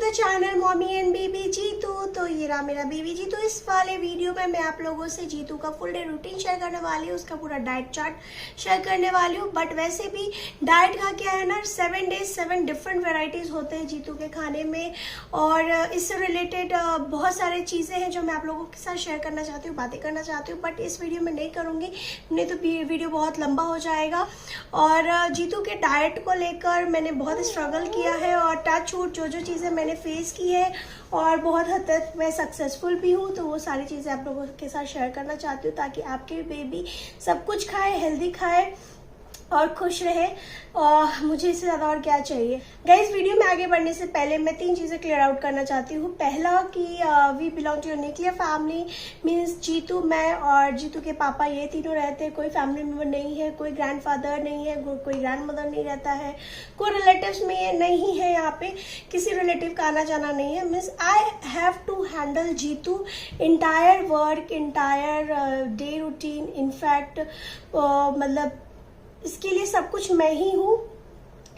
The channel mommy and baby Jeetu. तो ये रहा मेरा बेबी जीतू। इस वाले वीडियो में मैं आप लोगों से जीतू का फुल डे रूटीन शेयर करने वाली हूँ, उसका पूरा डाइट चार्ट शेयर करने वाली हूँ। बट वैसे भी डाइट का क्या है ना, 7 डेज 7 डिफरेंट वेराइटीज होते हैं जीतू के खाने में, और इससे रिलेटेड बहुत सारी चीज़ें हैं जो मैं आप लोगों के साथ शेयर करना चाहती हूँ, बातें करना चाहती हूँ। बट इस वीडियो में नहीं करूँगी, नहीं तो वीडियो बहुत लंबा हो जाएगा। और जीतू के डाइट को लेकर मैंने बहुत स्ट्रगल किया है, और टच वुड जो चीज़ें मैंने फेस की है और बहुत हद तक मैं सक्सेसफुल भी हूँ, तो वो सारी चीज़ें आप लोगों के साथ शेयर करना चाहती हूँ ताकि आपके बेबी सब कुछ खाए, हेल्दी खाए और खुश रहे। और मुझे इससे ज़्यादा और क्या चाहिए। गाइस, वीडियो में आगे बढ़ने से पहले मैं 3 चीज़ें क्लियर आउट करना चाहती हूँ। पहला कि we belong to nuclear family, means Jeetu, मैं और जीतू के पापा, ये तीनों रहते हैं। कोई फैमिली मेम्बर नहीं है, कोई ग्रैंडफादर नहीं है, कोई ग्रैंड मदर नहीं रहता है, कोई रिलेटिव्स में नहीं है, यहाँ पे किसी रिलेटिव का आना जाना नहीं है। Means I have to handle Jeetu entire work, entire day routine. In fact मतलब इसके लिए सब कुछ मैं ही हूँ।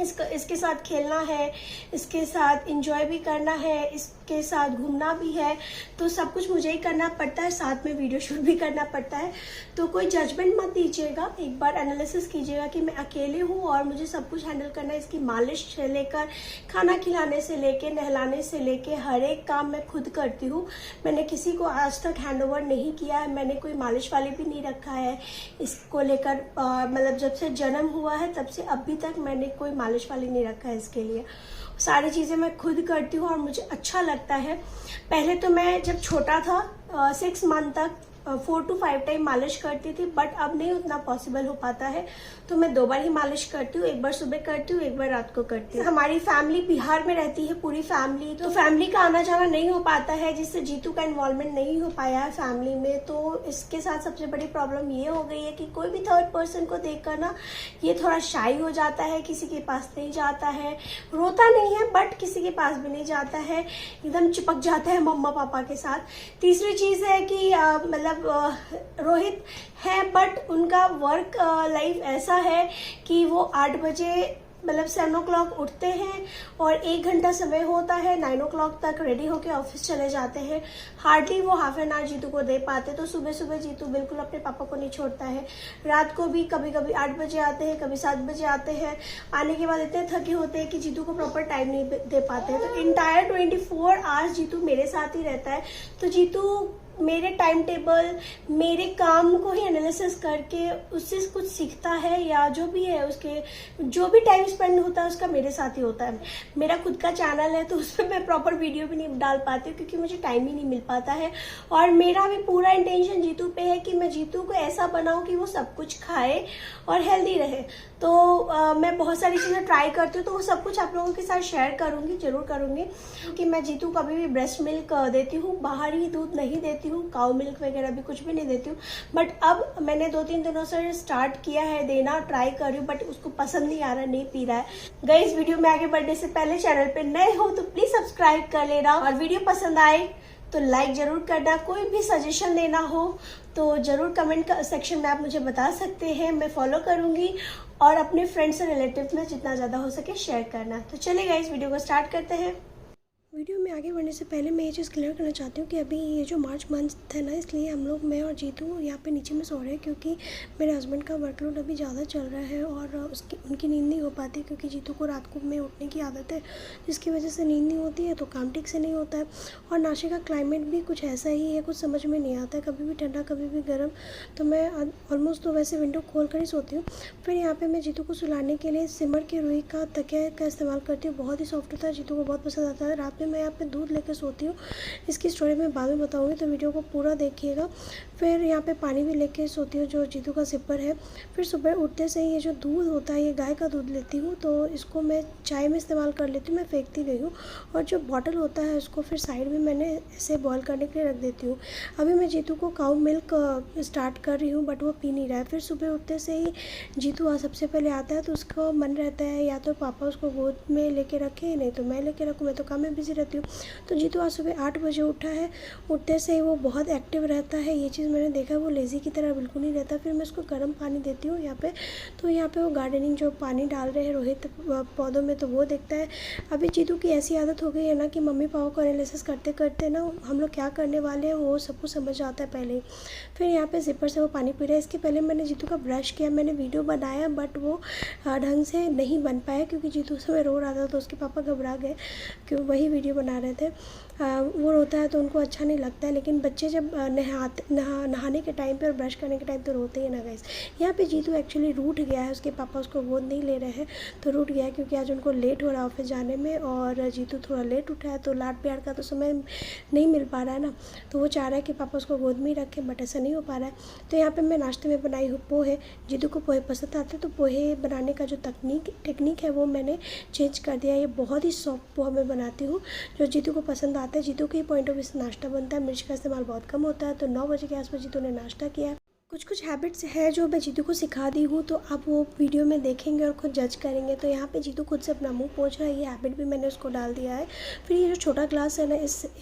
इसके साथ खेलना है, इसके साथ एंजॉय भी करना है, इसके साथ घूमना भी है, तो सब कुछ मुझे ही करना पड़ता है। साथ में वीडियो शूट भी करना पड़ता है। तो कोई जजमेंट मत दीजिएगा, एक बार एनालिसिस कीजिएगा कि मैं अकेले हूँ और मुझे सब कुछ हैंडल करना है। इसकी मालिश से लेकर खाना खिलाने से लेके नहलाने से लेके हर एक काम मैं खुद करती हूँ। मैंने किसी को आज तक हैंड ओवर नहीं किया है, मैंने कोई मालिश वाले भी नहीं रखा है इसको लेकर। मतलब जब से जन्म हुआ है तब से अभी तक मैंने कोई मालिश वाली नहीं रखा है। इसके लिए सारी चीज़ें मैं खुद करती हूँ और मुझे अच्छा लगता है। पहले तो मैं जब छोटा था 6 मंथ तक 4 to 5 टाइम मालिश करती थी, बट अब नहीं उतना पॉसिबल हो पाता है, तो मैं 2 बार ही मालिश करती हूँ। एक बार सुबह करती हूँ, एक बार रात को करती हूँ। हमारी फैमिली बिहार में रहती है, पूरी फैमिली, तो फैमिली का आना जाना नहीं हो पाता है, जिससे जीतू का इन्वॉल्वमेंट नहीं हो पाया है फैमिली में। तो इसके साथ सबसे बड़ी प्रॉब्लम ये हो गई है कि कोई भी थर्ड पर्सन को देखकर ना ये थोड़ा शाई हो जाता है, किसी के पास नहीं जाता है, रोता नहीं है बट किसी के पास भी नहीं जाता है, एकदम चिपक जाता है मम्मा पापा के साथ। तीसरी चीज़ है कि मतलब रोहित है, बट उनका वर्क लाइफ ऐसा है कि वो 8 बजे मतलब 7 o'clock उठते हैं और 1 घंटा समय होता है, 9 o'clock तक रेडी होके ऑफिस चले जाते हैं। हार्डली वो हाफ एन आवर जीतू को दे पाते, तो सुबह सुबह जीतू बिल्कुल अपने पापा को नहीं छोड़ता है। रात को भी कभी कभी 8 बजे आते हैं, कभी 7 बजे आते हैं। आने के बाद इतने थके होते हैं कि जीतू को प्रॉपर टाइम नहीं दे पाते हैं। तो इंटायर 24 आवर्स जीतू मेरे साथ ही रहता है। तो जीतू मेरे टाइम टेबल, मेरे काम को ही एनालिसिस करके उससे कुछ सीखता है, या जो भी है उसके जो भी टाइम स्पेंड होता है उसका मेरे साथ ही होता है। मेरा खुद का चैनल है, तो उसमें मैं प्रॉपर वीडियो भी नहीं डाल पाती हूँ क्योंकि मुझे टाइम ही नहीं मिल पाता है। और मेरा भी पूरा इंटेंशन जीतू पे है कि मैं जीतू को ऐसा बनाऊँ कि वो सब कुछ खाए और हेल्दी रहे। तो मैं बहुत सारी चीज़ें ट्राई करती हूँ, तो वो सब कुछ आप लोगों के साथ शेयर करूँगी, जरूर करूँगी। कि मैं जीतू को अभी भी ब्रेस्ट मिल्क देती हूँ, बाहर ही दूध नहीं देती हूँ, काऊ मिल्क वगैरह भी कुछ भी नहीं देती हूँ। बट अब मैंने 2-3 दिनों से स्टार्ट किया है देना, ट्राई कर रही हूँ, बट उसको पसंद नहीं आ रहा, नहीं पी रहा है। गाइस, वीडियो में आगे बढ़ने से पहले चैनल पे नए हो तो प्लीज सब्सक्राइब कर लेना, और वीडियो पसंद आए तो लाइक जरूर करना। कोई भी सजेशन देना हो तो जरूर कमेंट सेक्शन में आप मुझे बता सकते हैं, मैं फॉलो करूंगी। और अपने फ्रेंड्स और रिलेटिव्स में जितना ज़्यादा हो सके शेयर करना। तो चलिए गाइस, वीडियो को स्टार्ट करते हैं। वीडियो में आगे बढ़ने से पहले मैं ये चीज़ क्लियर करना चाहती हूँ कि अभी ये जो मार्च मंथ है ना, इसलिए हम लोग, मैं और जीतू यहाँ पे नीचे में सो रहे हैं क्योंकि मेरे हस्बैंड का वर्कलोड अभी ज़्यादा चल रहा है और उनकी नींद नहीं हो पाती, क्योंकि जीतू को रात को में उठने की आदत है, जिसकी वजह से नींद नहीं होती है, तो काम ठीक से नहीं होता है। और नासिक का क्लाइमेट भी कुछ ऐसा ही है, कुछ समझ में नहीं आता है, कभी भी ठंडा कभी भी गर्म। तो मैं ऑलमोस्ट तो वैसे विंडो खोल कर ही सोती हूँ। फिर यहाँ पर मैं जीतू को सुलाने के लिए सिमर के रुई का तकिया का इस्तेमाल करती हूँ, बहुत ही सॉफ्ट होता है, जीतू को बहुत पसंद आता है। रात में मैं यहाँ पे दूध लेकर सोती हूँ, इसकी स्टोरी मैं बाद में बताऊँगी, तो वीडियो को पूरा देखिएगा। फिर यहाँ पे पानी भी लेके सोती हूँ जो जीतू का सिपर है। फिर सुबह उठते से ये जो दूध होता है, ये गाय का दूध लेती हूँ, तो इसको मैं चाय में इस्तेमाल कर लेती हूँ, मैं फेंकती नहीं हूँ। और जो बॉटल होता है उसको फिर साइड में मैंने ऐसे बॉयल करने के लिए रख देती हूँ। अभी मैं जीतू को काऊ मिल्क स्टार्ट कर रही हूँ, बट वो पी नहीं रहा है। फिर सुबह उठते से ही जीतू सबसे पहले आता है, तो उसका मन रहता है या तो पापा उसको गोद में लेके रखें, नहीं तो मैं लेके रखूँ। मैं तो काम में बिजी रहती हूँ। तो जीतू आज सुबह 8 बजे उठा है। उठते से ही वो बहुत एक्टिव रहता है, ये चीज़ मैंने देखा। वो लेज़ी की तरह बिल्कुल नहीं रहता। फिर मैं उसको गर्म पानी देती हूँ यहाँ पे। तो यहाँ पे वो गार्डनिंग जो पानी डाल रहे हैं रोहित पौधों में, तो वो देखता है। अभी जीतू की ऐसी आदत हो गई है ना कि मम्मी पापा को एनालिसिस करते करते ना हम लोग क्या करने वाले हैं वो सब कुछ समझ आता है पहले ही। फिर यहाँ पे ज़िपर से वो पानी पी रहा है। इसके पहले मैंने जीतू का ब्रश किया, मैंने वीडियो बनाया, बट वो ढंग से नहीं बन पाया क्योंकि जीतू उस समय रो रहा था। तो उसके पापा घबरा गए कि वही वीडियो बना रहे थे। वो रोता है तो उनको अच्छा नहीं लगता है, लेकिन बच्चे जब नहाने के टाइम पे और ब्रश करने के टाइम तो रोते ही ना गाइस। यहाँ पे जीतू एक्चुअली रूठ गया है, उसके पापा उसको गोद नहीं ले रहे हैं तो रूठ गया है क्योंकि आज उनको लेट हो रहा है ऑफिस जाने में, और जीतू थोड़ा लेट उठा है तो लाड प्यार का तो समय नहीं मिल पा रहा है ना। तो वो चाह रहा है कि पापा उसको गोद में ही रखें, बट ऐसा नहीं हो पा रहा है। तो यहाँ पर मैं नाश्ते में बनाई हूँ पोहे। जीतू को पोहे पसंद आते, तो पोहे बनाने का जो टेक्निक है वो मैंने चेंज कर दिया। ये बहुत ही सॉफ्ट पोहा मैं बनाती हूँ जो जीतू को पसंद आता है। जीतू के पॉइंट ऑफ व्यू से नाश्ता बनता है, मिर्च का इस्तेमाल बहुत कम होता है। तो 9 बजे के आसपास जीतू ने नाश्ता किया है। कुछ हैबिट्स है जो मैं जीतू को सिखा दी हूँ, तो आप वो वीडियो में देखेंगे और खुद जज करेंगे। तो यहाँ पे जीतू खुद से अपना मुंह पोंछ रहा है, ये हैबिट भी मैंने उसको डाल दिया है। फिर ये जो छोटा ग्लास है ना,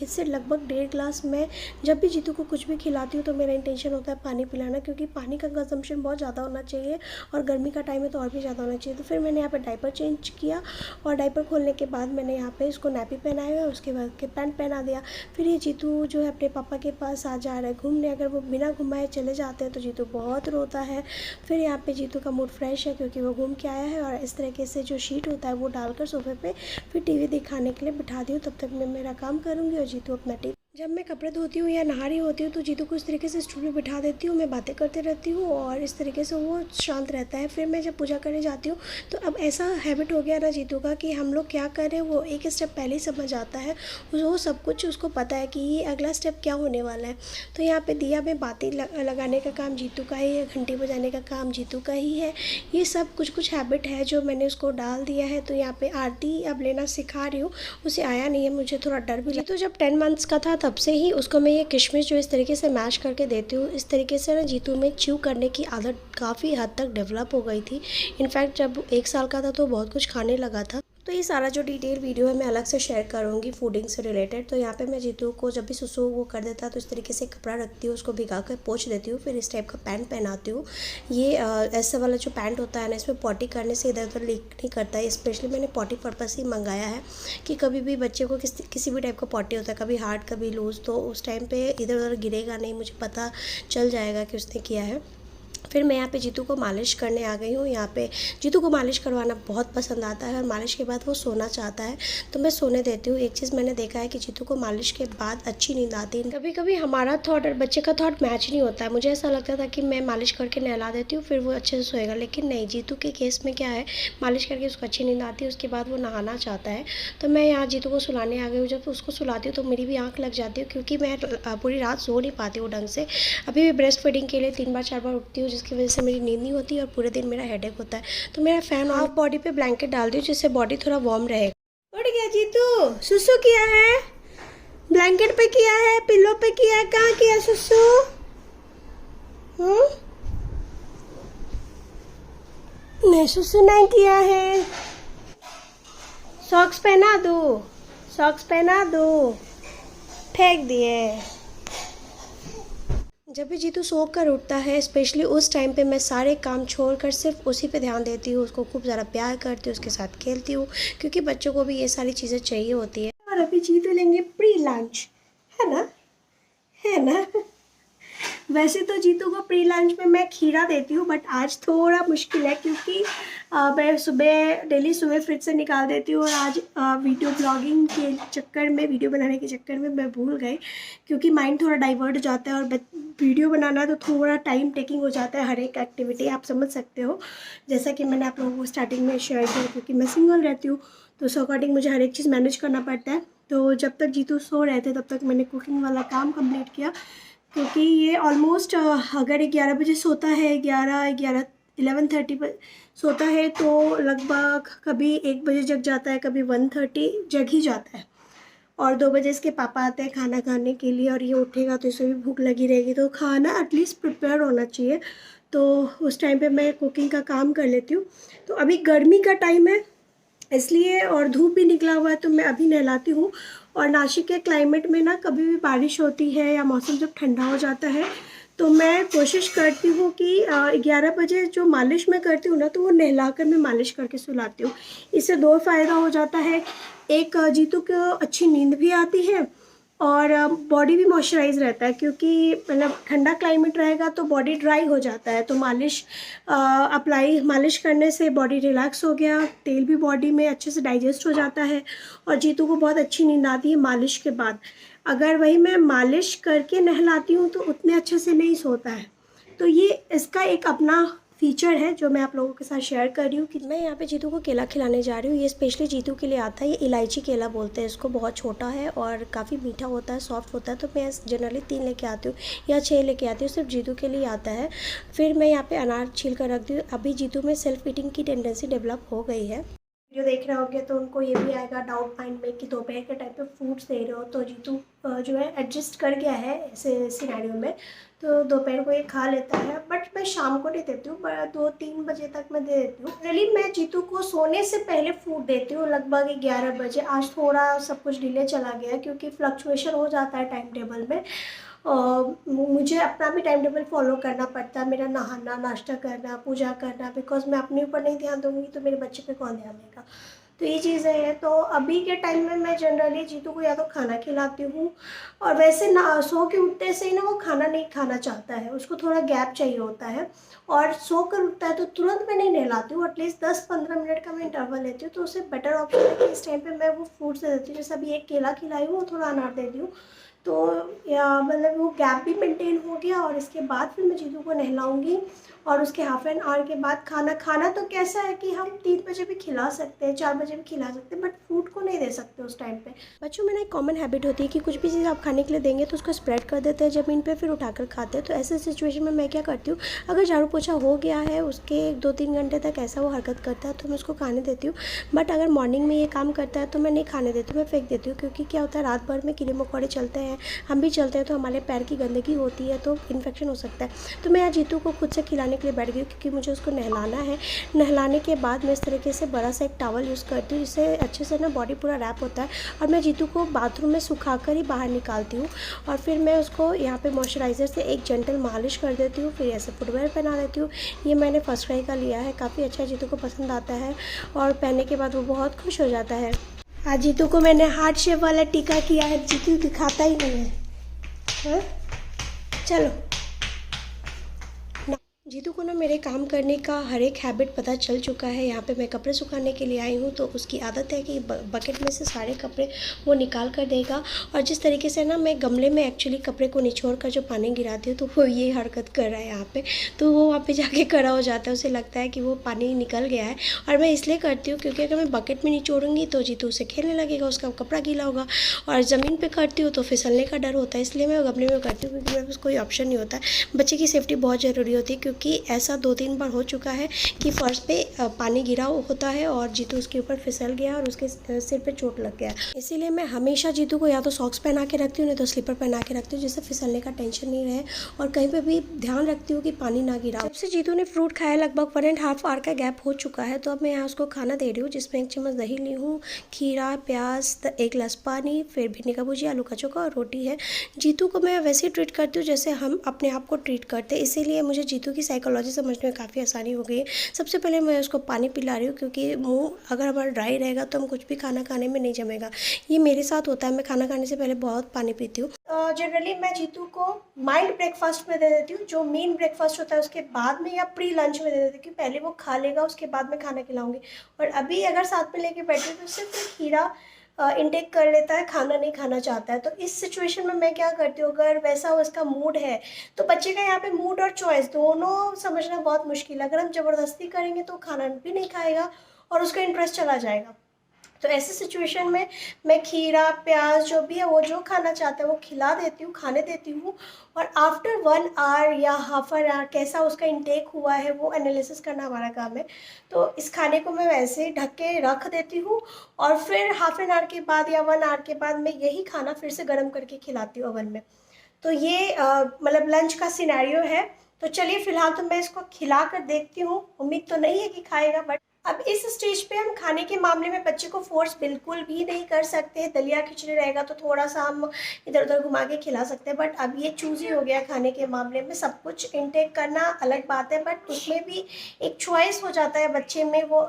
इससे लगभग 1.5 ग्लास मैं जब भी जीतू को कुछ भी खिलाती हूँ तो मेरा इंटेंशन होता है पानी पिलाना, क्योंकि पानी का कंजम्पशन बहुत ज़्यादा होना चाहिए और गर्मी का टाइम है तो और भी ज़्यादा होना चाहिए। तो फिर मैंने यहाँ पर डायपर चेंज किया और डायपर खोलने के बाद मैंने यहाँ पर इसको नैपी पहनाया और उसके बाद के पैंट पहना दिया। फिर ये जीतू जो है अपने पापा के पास आ जा रहा है घूमने। अगर वो बिना घुमाए चले जाते हैं तो जीतू बहुत रोता है। फिर यहाँ पे जीतू का मूड फ्रेश है क्योंकि वो घूम के आया है, और इस तरीके से जो शीट होता है वो डालकर सोफे पे फिर टीवी दिखाने के लिए बिठा दी हूँ। तब तक मैं मेरा काम करूँगी और जीतू अपना टीवी। जब मैं कपड़े धोती हूँ या नहा रही होती हूँ तो जीतू को इस तरीके से स्टूल पे बिठा देती हूँ, मैं बातें करते रहती हूँ और इस तरीके से वो शांत रहता है। फिर मैं जब पूजा करने जाती हूँ तो अब ऐसा हैबिट हो गया ना जीतू का कि हम लोग क्या करें वो एक स्टेप पहले ही समझ आता है। वो सब कुछ उसको पता है कि ये अगला स्टेप क्या होने वाला है। तो यहाँ पे दिया में बाती लगाने का काम जीतू का ही है, घंटी बजाने का काम जीतू का ही है। ये सब कुछ हैबिट है जो मैंने उसको डाल दिया है। तो यहाँ पे आरती अब लेना सिखा रही हूँ, उसे आया नहीं है, मुझे थोड़ा डर भी लगा। तो जब 10 मंथ्स का था तब से ही उसको मैं ये किशमिश जो इस तरीके से मैश करके देती हूँ। इस तरीके से ना जीतू में च्यू करने की आदत काफ़ी हद तक डेवलप हो गई थी। इनफैक्ट जब 1 साल का था तो बहुत कुछ खाने लगा था। तो ये सारा जो डिटेल वीडियो है मैं अलग से शेयर करूँगी फूडिंग से रिलेटेड। तो यहाँ पे मैं जीतू को जब भी सुसु वो कर देता है तो इस तरीके से कपड़ा रखती हूँ, उसको भिगा कर पोंछ देती हूँ, फिर इस टाइप का पैंट पहनाती हूँ। ये ऐसा वाला जो पैंट होता है ना, इसमें पॉटी करने से इधर उधर लीक नहीं करता है। स्पेशली मैंने पॉटी पर्पस ही मंगाया है कि कभी भी बच्चे को किसी भी टाइप का पॉटी होता है, कभी हार्ड कभी लूज़, तो उस टाइम पर इधर उधर गिरेगा नहीं, मुझे पता चल जाएगा कि उसने किया है। फिर मैं यहाँ पे जीतू को मालिश करने आ गई हूँ। यहाँ पे जीतू को मालिश करवाना बहुत पसंद आता है और मालिश के बाद वो सोना चाहता है तो मैं सोने देती हूँ। एक चीज़ मैंने देखा है कि जीतू को मालिश के बाद अच्छी नींद आती है। कभी कभी हमारा थॉट और बच्चे का थॉट मैच नहीं होता है। मुझे ऐसा लगता था कि मैं मालिश करके नहला देती हूँ फिर वो अच्छे से सोएगा, लेकिन नहीं, जीतू के केस में क्या है, मालिश करके उसको अच्छी नींद आती है, उसके बाद वो नहाना चाहता है। तो मैं यहाँ जीतू को सुलाने आ गई हूँ। जब उसको सुलाती हूँ तो मेरी भी आँख लग जाती है क्योंकि मैं पूरी रात सो नहीं पाती हूँ ढंग से। अभी भी ब्रेस्ट फीडिंग के लिए 3 बार 4 बार उठती हूँ, जिसकी वजह से मेरी नींद नहीं होती और पूरे दिन मेरा हेडेक होता है। तो मेरा फ़ैन ऑफ बॉडी पे ब्लैंकेट डाल दी जिससे बॉडी थोड़ा वार्म रहेगा। उठ गया जीतू, सुसु किया है, ब्लैंकेट पे किया है, पिल्लो पे किया है, कहाँ किया सुसु? नहीं, सुसु नहीं किया है। सॉक्स पहना दो, सॉक्स पहना दो, फेंक दिए। जब भी जीतू सो कर उठता है स्पेशली उस टाइम पे मैं सारे काम छोड़कर सिर्फ उसी पे ध्यान देती हूँ, उसको खूब ज़्यादा प्यार करती हूँ, उसके साथ खेलती हूँ क्योंकि बच्चों को भी ये सारी चीज़ें चाहिए होती है। और अभी जीतू लेंगे प्री लंच, है ना, है ना। वैसे तो जीतू को प्री लंच में मैं खीरा देती हूँ, बट आज थोड़ा मुश्किल है क्योंकि मैं सुबह डेली सुबह फ्रिज से निकाल देती हूँ और आज वीडियो ब्लॉगिंग के चक्कर में, वीडियो बनाने के चक्कर में मैं भूल गई क्योंकि माइंड थोड़ा डाइवर्ट हो जाता है और वीडियो बनाना तो थोड़ा टाइम टेकिंग हो जाता है। हर एक एक्टिविटी आप समझ सकते हो, जैसा कि मैंने आप लोगों को स्टार्टिंग में शेयर किया, क्योंकि मैं सिंगल रहती हूँ तो उस अकॉर्डिंग मुझे हर एक चीज़ मैनेज करना पड़ता है। तो जब तक जीतू सो रहे थे तब तक मैंने कुकिंग वाला काम कंप्लीट किया क्योंकि ये ऑलमोस्ट अगर 11 बजे सोता है, 11:30 पर सोता है तो लगभग कभी 1 बजे जग जाता है, कभी 1:30 जग ही जाता है। और 2 बजे इसके पापा आते हैं खाना खाने के लिए और ये उठेगा तो इसे भी भूख लगी रहेगी, तो खाना एटलीस्ट प्रिपेयर होना चाहिए। तो उस टाइम पे मैं कुकिंग का काम कर लेती हूँ। तो अभी गर्मी का टाइम है इसलिए और धूप भी निकला हुआ है तो मैं अभी नहलाती हूँ और नासिक के क्लाइमेट में ना कभी भी बारिश होती है या मौसम जब ठंडा हो जाता है तो मैं कोशिश करती हूँ कि 11 बजे जो मालिश मैं करती हूँ ना, तो वो नहला कर मैं मालिश करके सुलाती हूँ। इससे दो फ़ायदा हो जाता है, एक जीतू को अच्छी नींद भी आती है और बॉडी भी मॉइस्चराइज रहता है, क्योंकि मतलब ठंडा क्लाइमेट रहेगा तो बॉडी ड्राई हो जाता है। तो मालिश करने से बॉडी रिलैक्स हो गया, तेल भी बॉडी में अच्छे से डाइजेस्ट हो जाता है और जीतू को बहुत अच्छी नींद आती है मालिश के बाद। अगर वही मैं मालिश करके नहलाती हूँ तो उतने अच्छे से नहीं सोता है। तो ये इसका एक अपना फीचर है जो मैं आप लोगों के साथ शेयर कर रही हूँ कि मैं यहाँ पे जीतू को केला खिलाने जा रही हूँ। ये स्पेशली जीतू के लिए आता है, ये इलायची केला बोलते हैं इसको। बहुत छोटा है और काफ़ी मीठा होता है, सॉफ्ट होता है। तो मैं जनरली 3 लेके आती हूँ या 6 लेके आती हूँ, सिर्फ जीतू के लिए आता है। फिर मैं यहाँ पे अनार छील कर रख दी हूँ। अभी जीतू में सेल्फ ईटिंग की टेंडेंसी डेवलप हो गई है। वीडियो देख रहे होंगे तो उनको ये भी आएगा डाउट माइंड में कि दोपहर के टाइम पे फ्रूट्स दे रहे हो। तो जीतू जो है एडजस्ट कर गया है ऐसे सिनेरियो में, तो दोपहर को ये खा लेता है। बट मैं शाम को नहीं देती हूँ, 2-3 बजे तक मैं दे देती हूँ। रियली मैं जीतू को सोने से पहले फ्रूट देती हूँ, लगभग 11 बजे। आज थोड़ा सब कुछ डिले चला गया क्योंकि फ्लक्चुएशन हो जाता है टाइम टेबल में। मुझे अपना भी टाइम टेबल फॉलो करना पड़ता है, मेरा नहाना, नाश्ता करना, पूजा करना, बिकॉज मैं अपने ऊपर नहीं ध्यान दूँगी तो मेरे बच्चे पे कौन ध्यान देगा। तो ये चीज़ें हैं। तो अभी के टाइम में मैं जनरली जीतू को या तो खाना खिलाती हूँ, और वैसे ना सो के उठते से ही ना वो खाना नहीं खाना चाहता है, उसको थोड़ा गैप चाहिए होता है। और सो कर उठता है तो तुरंत मैं नहीं नहलाती हूँ, एटलीस्ट 10-15 मिनट का मैं इंटरवल लेती हूँ। तो उससे बेटर ऑप्शन है कि इस टाइम पे मैं वो फ्रूट्स दे देती हूँ। जैसे अभी एक केला खिलाई हूँ, थोड़ा अनार दे दी हूँ, तो या मतलब वो गैप भी मेंटेन हो गया। और इसके बाद फिर मैं जीतू को नहलाऊंगी और उसके हाफ एन आवर के बाद खाना तो कैसा है कि हम 3 बजे भी खिला सकते हैं, 4 बजे भी खिला सकते हैं, बट फ्रूट को नहीं दे सकते उस टाइम पे। बच्चों में ना एक कॉमन हैबिट होती है कि कुछ भी चीज़ आप खाने के लिए देंगे तो उसको स्प्रेड कर देते हैं ज़मीन पे, फिर उठाकर खाते हैं। तो ऐसे सिचुएशन में मैं क्या करती हूँ, अगर झाड़ू पोछा हो गया है उसके 2-3 घंटे तक ऐसा वो हरकत करता है तो मैं उसको खाने देती हूँ। बट अगर मॉर्निंग में ये काम करता है तो मैं नहीं खाने देती हूँ, मैं फेंक देती हूँ। क्योंकि क्या होता है, रात भर में कीड़े मकोड़े चलते हैं, हम भी चलते हैं, तो हमारे पैर की गंदगी होती है तो इन्फेक्शन हो सकता है। तो मैं यहाँ जीतू को खुद से खिलाने के लिए बैठ गई क्योंकि मुझे उसको नहलाना है। नहलाने के बाद मैं इस तरीके से बड़ा सा एक टॉवल यूज़ करती हूँ जिससे अच्छे से ना बॉडी पूरा रैप होता है। और मैं जीतू को बाथरूम में सुखा कर ही बाहर निकालती हूँ और फिर मैं उसको यहाँ पे मॉइस्चराइज़र से एक जेंटल मालिश कर देती हूँ, फिर ऐसे फुटवेयर पहना देती हूँ। ये मैंने फर्स्ट क्राई का लिया है, काफ़ी अच्छा जीतू को पसंद आता है और पहनने के बाद वो बहुत खुश हो जाता है। आज जीतू को मैंने हार्ट शेप वाला टीका किया है, जीतू दिखाता ही नहीं है। हाँ? चलो जीतू को ना मेरे काम करने का हर एक हैबिट पता चल चुका है। यहाँ पे मैं कपड़े सुखाने के लिए आई हूँ तो उसकी आदत है कि बकेट में से सारे कपड़े वो निकाल कर देगा। और जिस तरीके से ना मैं गमले में एक्चुअली कपड़े को निचोड़ कर जो पानी गिराती हूँ तो वो ये हरकत कर रहा है यहाँ पे। तो वो वहाँ पे जाके खड़ा हो जाता है, उसे लगता है कि वो पानी निकल गया है। और मैं इसलिए करती हूँ क्योंकि अगर मैं बकेट में निचोड़ूंगी तो जीतू उसे खेलने लगेगा, उसका कपड़ा गीला होगा। और ज़मीन पर करती हूँ तो फिसलने का डर होता है, इसलिए मैं गमले में करती हूँ क्योंकि मेरे पास कोई ऑप्शन नहीं होता है। बच्चे की सेफ्टी बहुत ज़रूरी होती है क्योंकि ऐसा 2-3 बार हो चुका है कि फर्श पे पानी गिरा होता है और जीतू उसके ऊपर फिसल गया और उसके सिर पे चोट लग गया। इसीलिए मैं हमेशा जीतू को या तो सॉक्स पहना के रखती हूँ, नहीं तो स्लीपर पहना के रखती हूँ, जिससे फिसलने का टेंशन नहीं रहे। और कहीं पे भी ध्यान रखती हूँ कि पानी ना गिरा। जब से जीतू ने फ्रूट खाया लगभग 1.5 आवर का गैप हो चुका है, तो अब मैं यहाँ उसको खाना दे रही हूँ, जिसमें 1 चम्मच दही ली हूँ, खीरा, प्याज, 1 गिलास पानी, फिर भिंडी का भुजिया, आलू का चोखा और रोटी है। जीतू को मैं वैसे ही ट्रीट करती हूँ जैसे हम अपने आप को ट्रीट करते हैं, इसीलिए मुझे जीतू की साइकोलॉजी समझने में काफ़ी आसानी हो गई है। सबसे पहले मैं उसको पानी पिला रही हूँ क्योंकि मुंह अगर हमारा ड्राई रहेगा तो हम कुछ भी खाना खाने में नहीं जमेगा। ये मेरे साथ होता है, मैं खाना खाने से पहले बहुत पानी पीती हूँ। जनरली मैं जीतू को माइल्ड ब्रेकफास्ट में दे देती हूँ, जो मेन ब्रेकफास्ट होता है उसके बाद में या प्री लंच में दे देती हूँ। पहले वो खा लेगा, उसके बाद में खाना खिलाऊंगी। और अभी अगर साथ में लेके बैठी तो सिर्फ खीरा इनटेक कर लेता है, खाना नहीं खाना चाहता है। तो इस सिचुएशन में मैं क्या करती हूँ, अगर वैसा उसका मूड है तो बच्चे का यहाँ पे मूड और चॉइस दोनों समझना बहुत मुश्किल है। अगर हम ज़बरदस्ती करेंगे तो खाना भी नहीं खाएगा और उसका इंटरेस्ट चला जाएगा। तो ऐसे सिचुएशन में मैं खीरा, प्याज जो भी है वो जो खाना चाहता है वो खिला देती हूँ, खाने देती हूँ। और आफ्टर 1 आवर या हाफ एन आवर कैसा उसका इंटेक हुआ है वो एनालिसिस करना हमारा काम है। तो इस खाने को मैं वैसे ही ढक के रख देती हूँ और फिर हाफ एन आवर के बाद या 1 आवर के बाद मैं यही खाना फिर से गर्म करके खिलाती हूँ ओवन में। तो ये मतलब लंच का सिनेरियो है। तो चलिए फिलहाल तो मैं इसको खिला कर देखती हूँ, उम्मीद तो नहीं है कि खाएगा, बट अब इस स्टेज पे हम खाने के मामले में बच्चे को फोर्स बिल्कुल भी नहीं कर सकते। दलिया खिचड़ी रहेगा तो थोड़ा सा हम इधर उधर घुमा के खिला सकते हैं, बट अब ये चूज़ी हो गया खाने के मामले में। सब कुछ इनटेक करना अलग बात है, बट उसमें भी एक चॉइस हो जाता है बच्चे में, वो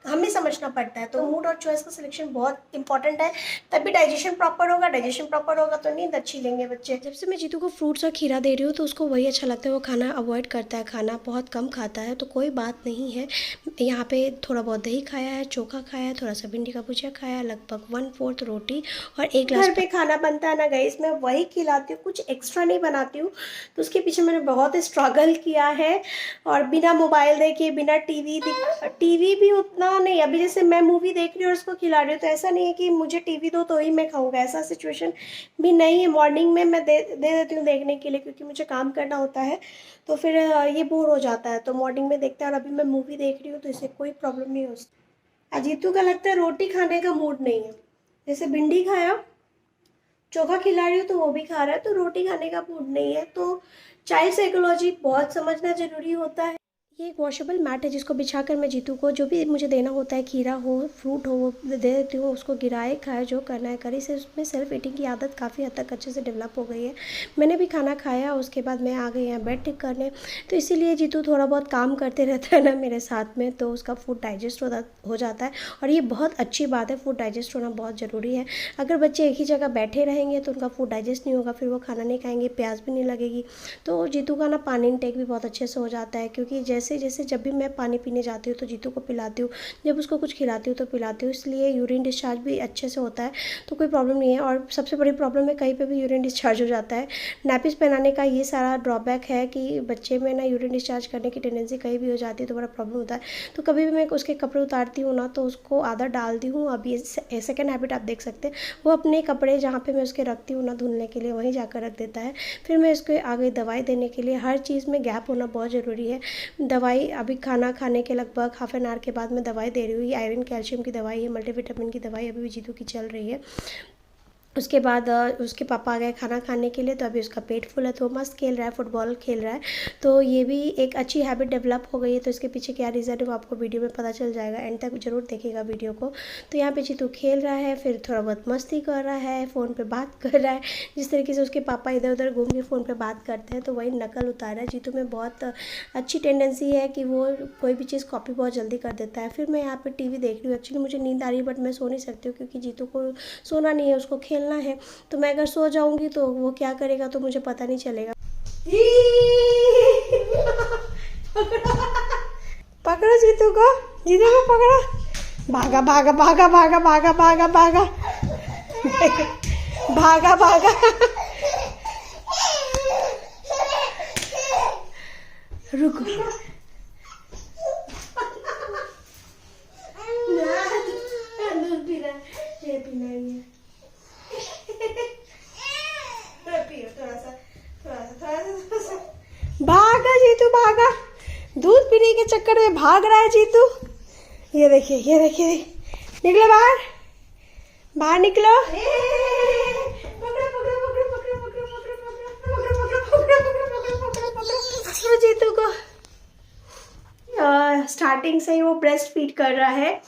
हमें समझना पड़ता है। तो मूड और चॉइस का सिलेक्शन बहुत इंपॉर्टेंट है, तभी डाइजेशन प्रॉपर होगा। डाइजेशन प्रॉपर होगा तो नींद अच्छी लेंगे बच्चे। जब से मैं जीतू को फ्रूट्स और खीरा दे रही हूँ तो उसको वही अच्छा लगता है, वो खाना अवॉइड करता है, खाना बहुत कम खाता है। तो कोई बात नहीं है, यहाँ पे थोड़ा बहुत दही खाया है, चोखा खाया है, थोड़ा सा भिंडी का भुजिया खाया है, लगभग 1/4 रोटी और 1 ग्लास। घर पे खाना बनता है ना गाइस, मैं वही खिलाती हूँ, कुछ एक्स्ट्रा नहीं बनाती हूँ। तो उसके पीछे मैंने बहुत स्ट्रगल किया है, और बिना मोबाइल देखे, बिना टीवी भी उतना नहीं। अभी जैसे मैं मूवी देख रही हूँ और उसको खिला रही हूँ, तो ऐसा नहीं है कि मुझे टीवी दो तो ही मैं खाऊंगा, ऐसा सिचुएशन भी नहीं है। मॉर्निंग में मैं दे देती हूँ देखने के लिए, क्योंकि मुझे काम करना होता है, तो फिर ये बोर हो जाता है, तो मॉर्निंग में देखते हैं। और अभी मैं मूवी देख रही हूँ तो इससे कोई प्रॉब्लम नहीं हो सकती। अजीतू का लगता है रोटी खाने का मूड नहीं है, जैसे भिंडी खाया, चोखा खिला रही हूँ तो वो भी खा रहा है, तो रोटी खाने का मूड नहीं है। तो चाइल्ड साइकोलॉजी बहुत समझना ज़रूरी होता है। ये एक वॉशेबल मैट है जिसको बिछाकर मैं जीतू को जो भी मुझे देना होता है, खीरा हो, फ्रूट हो, वो दे देती हूँ। उसको गिराए, खाए, जो करना है करे। से उसमें सेल्फ ईटिंग की आदत काफ़ी हद तक अच्छे से डेवलप हो गई है। मैंने भी खाना खाया, उसके बाद मैं आ गई यहाँ बेड टिक करने। तो इसीलिए जीतू थोड़ा बहुत काम करते रहता है ना मेरे साथ में, तो उसका फूड डाइजेस्ट हो जाता है। और ये बहुत अच्छी बात है, फूड डाइजेस्ट होना बहुत ज़रूरी है। अगर बच्चे एक ही जगह बैठे रहेंगे तो उनका फूड डाइजेस्ट नहीं होगा, फिर वो खाना नहीं खाएंगे, प्यास भी नहीं लगेगी। तो जीतू का ना पानी इनटेक भी बहुत अच्छे से हो जाता है, क्योंकि जैसे जब भी मैं पानी पीने जाती हूँ तो जीतू को पिलाती हूँ, जब उसको कुछ खिलाती हूँ तो पिलाती हूँ, इसलिए यूरिन डिस्चार्ज भी अच्छे से होता है, तो कोई प्रॉब्लम नहीं है। और सबसे बड़ी प्रॉब्लम है, कहीं पे भी यूरिन डिस्चार्ज हो जाता है। नैपिस पहनाने का ये सारा ड्रॉबैक है कि बच्चे में ना यूरिन डिस्चार्ज करने की टेंडेंसी कहीं भी हो जाती है, तो बड़ा प्रॉब्लम होता है। तो कभी भी मैं उसके कपड़े उतारती हूँ ना, तो उसको आधा डालती हूँ। अब ये सेकेंड हैबिट आप देख सकते हैं, वो अपने कपड़े जहाँ पर मैं उसके रखती हूँ ना धुलने के लिए, वहीं जाकर रख देता है। फिर मैं इसको आगे दवाई देने के लिए, हर चीज़ में गैप होना बहुत ज़रूरी है। दवाई अभी खाना खाने के लगभग हाफ एन आवर के बाद मैं दवाई दे रही हूँ। ये आयरन कैल्शियम की दवाई है, मल्टीविटामिन की दवाई अभी भी जीतू की चल रही है। उसके बाद उसके पापा आ गए खाना खाने के लिए, तो अभी उसका पेट फुल है, तो वो मस्त खेल रहा है, फुटबॉल खेल रहा है। तो ये भी एक अच्छी हैबिट डेवलप हो गई है। तो इसके पीछे क्या रीज़न है वो आपको वीडियो में पता चल जाएगा, एंड तक जरूर देखिएगा वीडियो को। तो यहाँ पे जीतू खेल रहा है, फिर थोड़ा बहुत मस्ती कर रहा है, फ़ोन पे बात कर रहा है। जिस तरीके से उसके पापा इधर उधर घूम के फ़ोन पे बात करते हैं, तो वही नकल उतारा है। जीतू में बहुत अच्छी टेंडेंसी है कि वो कोई भी चीज़ कॉपी बहुत जल्दी कर देता है। फिर मैं यहाँ पर टीवी देख रही हूँ। एक्चुअली मुझे नींद आ रही है, बट मैं सो नहीं सकती हूँ, क्योंकि जीतू को सोना नहीं है, उसको खेलना है। तो मैं अगर सो जाऊंगी तो वो क्या करेगा तो मुझे पता नहीं चलेगा। पकड़ो जीतू को, जीतू को पकड़ो। भागा भागा भागा भागा भागा भागा भागा भागा भागा। रुको, दूध पीना है, ये पीना है। भागा जीतू भागा, दूध पीने के चक्कर में भाग रहा है जीतू। ये देखिए, ये देखिए, निकलो बाहर, बाहर निकलो। जीतू को स्टार्टिंग से ही वो ब्रेस्ट फीड कर रहा है,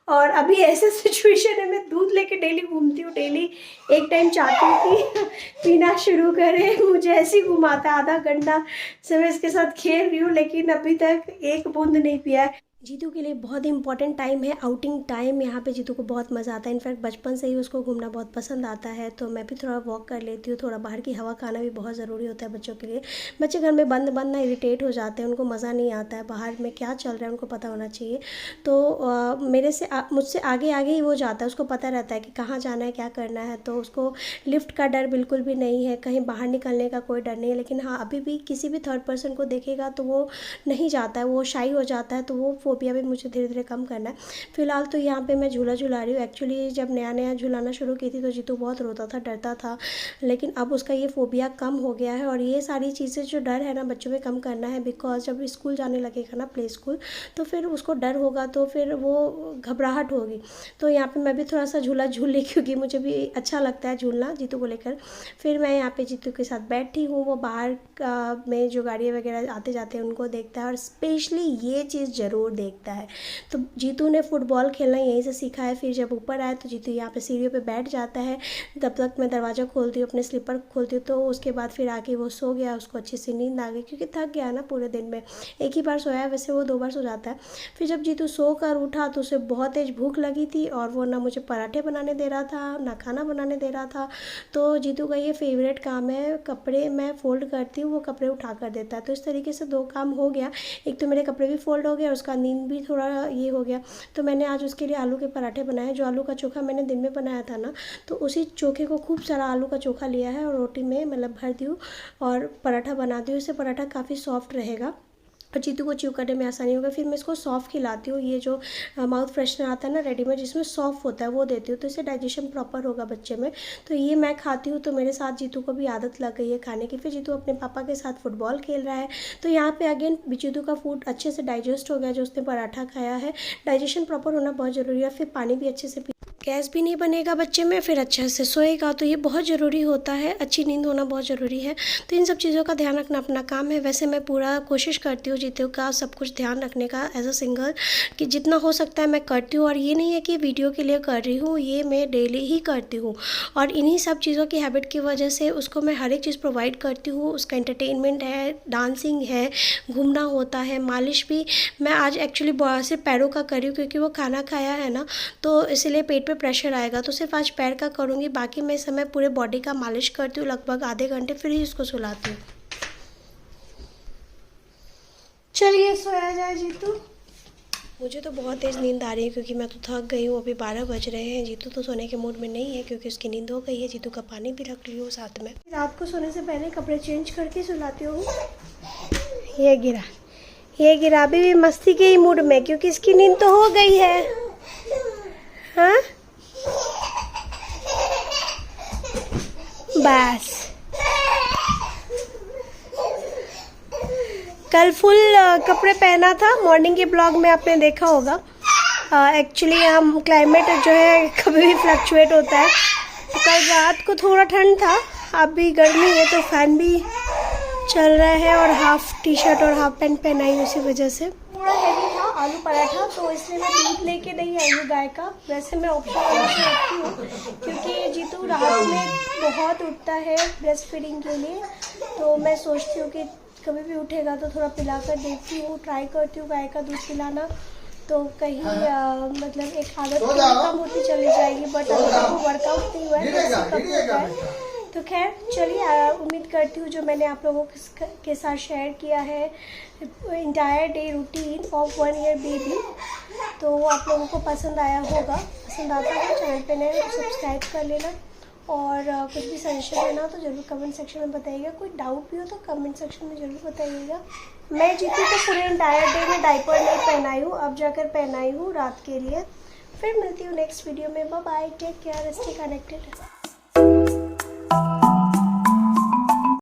और अभी ऐसे सिचुएशन है, मैं दूध लेके डेली घूमती हूँ। डेली एक टाइम चाहती हूँ कि पीना शुरू करे, मुझे ऐसे ही घुमाता है। आधा घंटा से मैं इसके साथ खेल रही हूँ, लेकिन अभी तक एक बूंद नहीं पिया है। जीतू के लिए बहुत ही इंपॉर्टेंट टाइम है आउटिंग टाइम। यहाँ पे जीतू को बहुत मज़ा आता है, इनफैक्ट बचपन से ही उसको घूमना बहुत पसंद आता है। तो मैं भी थोड़ा वॉक कर लेती हूँ, थोड़ा बाहर की हवा खाना भी बहुत ज़रूरी होता है बच्चों के लिए। बच्चे घर में बंद बंद ना इरिटेट हो जाते हैं, उनको मज़ा नहीं आता है, बाहर में क्या चल रहा है उनको पता होना चाहिए। तो मुझसे आगे आगे ही वो जाता है, उसको पता रहता है कि कहाँ जाना है, क्या करना है। तो उसको लिफ्ट का डर बिल्कुल भी नहीं है, कहीं बाहर निकलने का कोई डर नहीं है। लेकिन हाँ, अभी भी किसी भी थर्ड पर्सन को देखेगा तो वो नहीं जाता है, वो शाई हो जाता है। तो वो फोबिया भी मुझे धीरे धीरे कम करना है। फिलहाल तो यहाँ पे मैं झूला झुला रही हूँ। एक्चुअली जब नया नया झुलाना शुरू की थी तो जीतू बहुत रोता था, डरता था, लेकिन अब उसका ये फोबिया कम हो गया है। और ये सारी चीज़ें जो डर है ना बच्चों में कम करना है, बिकॉज जब स्कूल जाने लगेगा ना, प्ले स्कूल, तो फिर उसको डर होगा, तो फिर वो घबराहट होगी। तो यहाँ पे मैं भी थोड़ा सा झूला झूल ली, क्योंकि मुझे भी अच्छा लगता है झूलना जीतू को लेकर। फिर मैं यहाँ पे जीतू के साथ बैठी हूँ, वो बाहर में जो गाड़ियाँ वगैरह आते जाते हैं उनको देखता है। और स्पेशली ये चीज़ ज़रूर देखता है। तो जीतू ने फुटबॉल खेलना यहीं से सीखा है। फिर जब ऊपर आए तो जीतू यहाँ पे सीढ़ियों पे बैठ जाता है, तब तक मैं दरवाज़ा खोलती हूँ, अपने स्लीपर खोलती हूँ। तो उसके बाद फिर आके वो सो गया, उसको अच्छी सी नींद आ गई क्योंकि थक गया ना पूरे दिन में, एक ही बार सोया है, वैसे वो 2 बार सो जाता है। फिर जब जीतू सो कर उठा तो उसे बहुत तेज़ भूख लगी थी और वो ना मुझे पराठे बनाने दे रहा था ना खाना बनाने दे रहा था। तो जीतू का ये फेवरेट काम है, कपड़े मैं फ़ोल्ड करती हूँ, वो कपड़े उठा कर देता है। तो इस तरीके से 2 काम हो गया, एक तो मेरे कपड़े भी फ़ोल्ड हो गए और उसका नींद भी थोड़ा ये हो गया। तो मैंने आज उसके लिए आलू के पराठे बनाए। जो आलू का चोखा मैंने दिन में बनाया था ना, तो उसी चोखे को खूब सारा आलू का चोखा लिया है और रोटी में मतलब भर दी हूँ और पराठा बना दी हूँ। इससे पराठा काफ़ी सॉफ्ट रहेगा और जीतू को च्यू करने में आसानी होगा। फिर मैं इसको सॉफ्ट खिलाती हूँ, ये जो माउथ फ्रेशनर आता है ना रेडीमेड जिसमें सॉफ्ट होता है वो देती हूँ, तो इससे डाइजेशन प्रॉपर होगा बच्चे में। तो ये मैं खाती हूँ, तो मेरे साथ जीतू को भी आदत लग गई है खाने की। फिर जीतू अपने पापा के साथ फुटबॉल खेल रहा है। तो यहाँ पे अगेन जीतू का फूड अच्छे से डाइजेस्ट हो गया, जो उसने पराठा खाया है। डाइजेशन प्रॉपर होना बहुत ज़रूरी है। फिर पानी भी अच्छे से गैस भी नहीं बनेगा बच्चे में, फिर अच्छे से सोएगा, तो ये बहुत ज़रूरी होता है। अच्छी नींद होना बहुत ज़रूरी है। तो इन सब चीज़ों का ध्यान रखना अपना काम है। वैसे मैं पूरा कोशिश करती हूँ जीतू का सब कुछ ध्यान रखने का एज अ सिंगल, कि जितना हो सकता है मैं करती हूँ। और ये नहीं है कि वीडियो के लिए कर रही हूँ, ये मैं डेली ही करती हूँ। और इन्हीं सब चीज़ों की हैबिट की वजह से उसको मैं हर एक चीज़ प्रोवाइड करती हूँ। उसका एंटरटेनमेंट है, डांसिंग है, घूमना होता है, मालिश भी मैं आज एक्चुअली सिर्फ पैरों का करी हूँ क्योंकि वो खाना खाया है ना, तो इसलिए पेट पे प्रेशर आएगा, तो सिर्फ आज पैर का करूँगी। बाकी मैं समय पूरे बॉडी का मालिश करती हूँ लगभग आधे घंटे, फिर ही उसको सुलाती हूँ। चलिए सोया जाए जीतू। मुझे तो बहुत तेज़ नींद आ रही है क्योंकि मैं तो थक गई हूँ। अभी 12 बज रहे हैं। जीतू तो सोने के मूड में नहीं है क्योंकि उसकी नींद हो गई है। जीतू का पानी भी रख रही हूँ साथ में। रात को सोने से पहले कपड़े चेंज करके सुलाती हूँ। ये गिरा अभी भी मस्ती के ही मूड में, क्योंकि इसकी नींद तो हो गई है। हाँ बस कल फुल कपड़े पहना था, मॉर्निंग के ब्लॉग में आपने देखा होगा। एक्चुअली हम क्लाइमेट जो है कभी भी फ्लक्चुएट होता है। तो कल रात को थोड़ा ठंड था, अभी गर्मी है तो फैन भी चल रहा है और हाफ टी शर्ट और हाफ पैंट पहनाई उसी वजह से। थोड़ा हैवी था आलू पराठा, तो इसलिए मैं दूध लेके नहीं आई हूँ गाय का। वैसे मैं ऑप्शन रखती हूँ क्योंकि जीतू रात में बहुत उठता है ब्रेस्ट फीडिंग के लिए, तो मैं सोचती हूँ कि कभी भी उठेगा तो थोड़ा पिलाकर देखती हूँ, ट्राई करती हूँ गाय का दूध पिलाना। तो कहीं मतलब एक आदत कम होती चली जाएगी, बट अभी तक वो वर्कआउट नहीं हुआ है। तो खैर चलिए, उम्मीद करती हूँ जो मैंने आप लोगों के साथ शेयर किया है entire day routine of 1 year baby, तो वो आप लोगों को पसंद आया होगा। पसंद आता है चैनल पे नए तो सब्सक्राइब कर लेना, और कुछ भी सजेशन देना तो ज़रूर कमेंट सेक्शन में बताइएगा। कोई डाउट भी हो तो कमेंट सेक्शन में ज़रूर बताइएगा। मैं जीतू को पूरे इंटायर डे में डायपर नहीं पहनाई हूँ, अब जाकर पहनाई हूँ रात के लिए। फिर मिलती हूँ नेक्स्ट वीडियो में। Bye bye, take care, stay connected.